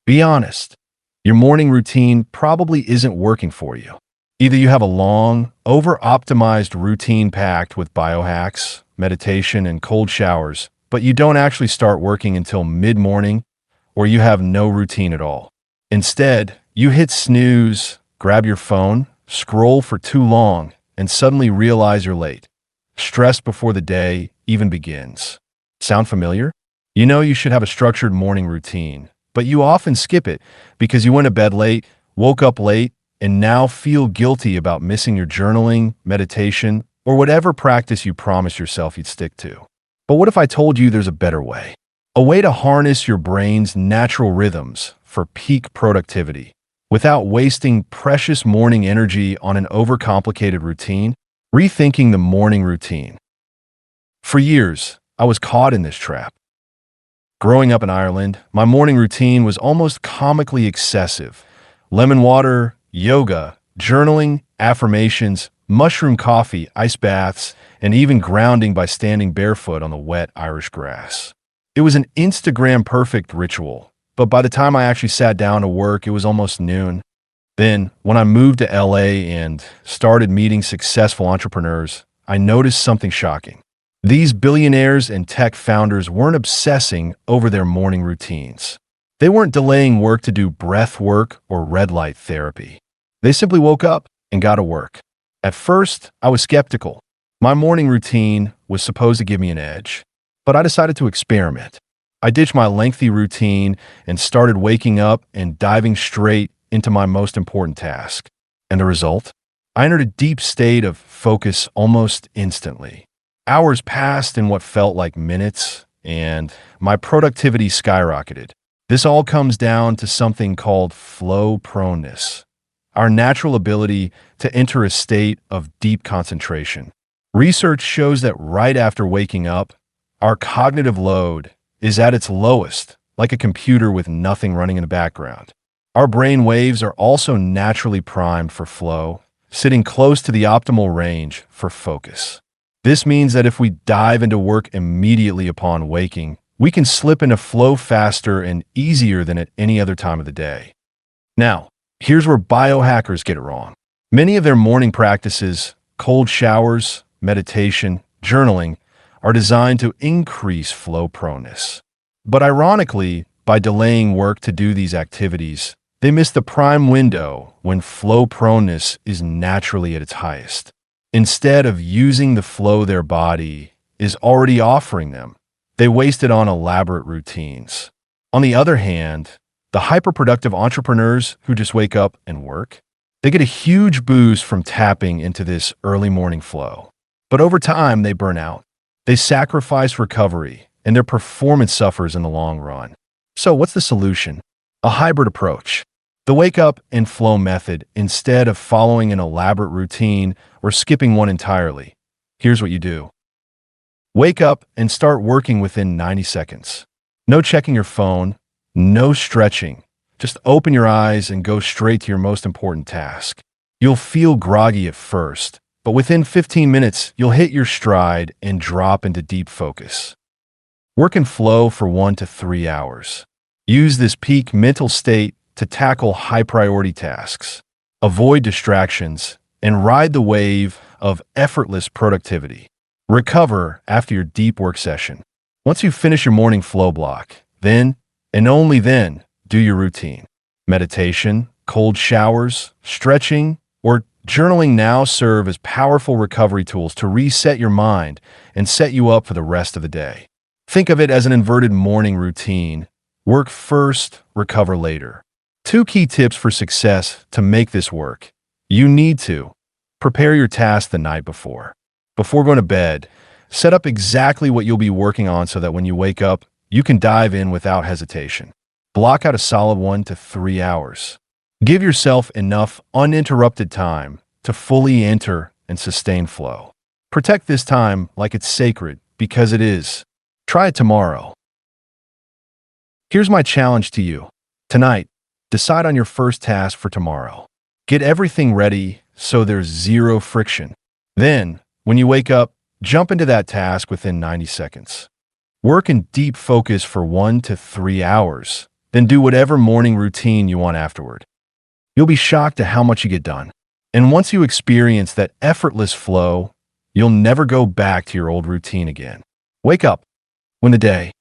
Be honest. Your morning routine probably isn't working for you. Either you have a long, over-optimized routine packed with biohacks, meditation, and cold showers, but you don't actually start working until mid-morning, or you have no routine at all. Instead, you hit snooze, grab your phone, scroll for too long, and suddenly realize you're late, stressed before the day even begins. Sound familiar? You know you should have a structured morning routine, but you often skip it because you went to bed late, woke up late, and now feel guilty about missing your journaling, meditation, or whatever practice you promised yourself you'd stick to. But what if I told you there's a better way? A way to harness your brain's natural rhythms for peak productivity without wasting precious morning energy on an overcomplicated routine? Rethinking the morning routine. For years, I was caught in this trap. Growing up in Ireland, my morning routine was almost comically excessive. Lemon water, yoga, journaling, affirmations, mushroom coffee, ice baths, and even grounding by standing barefoot on the wet Irish grass. It was an Instagram-perfect ritual, but by the time I actually sat down to work, it was almost noon. Then, when I moved to LA and started meeting successful entrepreneurs, I noticed something shocking. These billionaires and tech founders weren't obsessing over their morning routines. They weren't delaying work to do breath work or red light therapy. They simply woke up and got to work. At first, I was skeptical. My morning routine was supposed to give me an edge, but I decided to experiment. I ditched my lengthy routine and started waking up and diving straight into my most important task. And the result? I entered a deep state of focus almost instantly. Hours passed in what felt like minutes, and my productivity skyrocketed. This all comes down to something called flow proneness, our natural ability to enter a state of deep concentration. Research shows that right after waking up, our cognitive load is at its lowest, like a computer with nothing running in the background. Our brain waves are also naturally primed for flow, sitting close to the optimal range for focus. This means that if we dive into work immediately upon waking, we can slip into flow faster and easier than at any other time of the day. Now, here's where biohackers get it wrong. Many of their morning practices, cold showers, meditation, journaling, are designed to increase flow proneness. But ironically, by delaying work to do these activities, they miss the prime window when flow proneness is naturally at its highest. Instead of using the flow their body is already offering them, they waste it on elaborate routines. On the other hand, the hyperproductive entrepreneurs who just wake up and work, they get a huge boost from tapping into this early morning flow. But over time, they burn out. They sacrifice recovery, and their performance suffers in the long run. So what's the solution? A hybrid approach. The wake up and flow method instead of following an elaborate routine or skipping one entirely. Here's what you do. Wake up and start working within 90 seconds. No checking your phone, no stretching. Just open your eyes and go straight to your most important task. You'll feel groggy at first, but within 15 minutes, you'll hit your stride and drop into deep focus. Work in flow for 1 to 3 hours. Use this peak mental state to tackle high-priority tasks, avoid distractions, and ride the wave of effortless productivity. Recover after your deep work session. Once you finish your morning flow block, then, and only then, do your routine. Meditation, cold showers, stretching, or journaling now serve as powerful recovery tools to reset your mind and set you up for the rest of the day. Think of it as an inverted morning routine. Work first, recover later. 2 key tips for success to make this work. You need to prepare your task the night before. Before going to bed, set up exactly what you'll be working on so that when you wake up, you can dive in without hesitation. Block out a solid 1 to 3 hours. Give yourself enough uninterrupted time to fully enter and sustain flow. Protect this time like it's sacred, because it is. Try it tomorrow. Here's my challenge to you. Tonight, decide on your first task for tomorrow. Get everything ready so there's zero friction. Then, when you wake up, jump into that task within 90 seconds. Work in deep focus for 1 to 3 hours, Then do whatever morning routine you want afterward. You'll be shocked at how much you get done. And once you experience that effortless flow, you'll never go back to your old routine again. Wake up when the day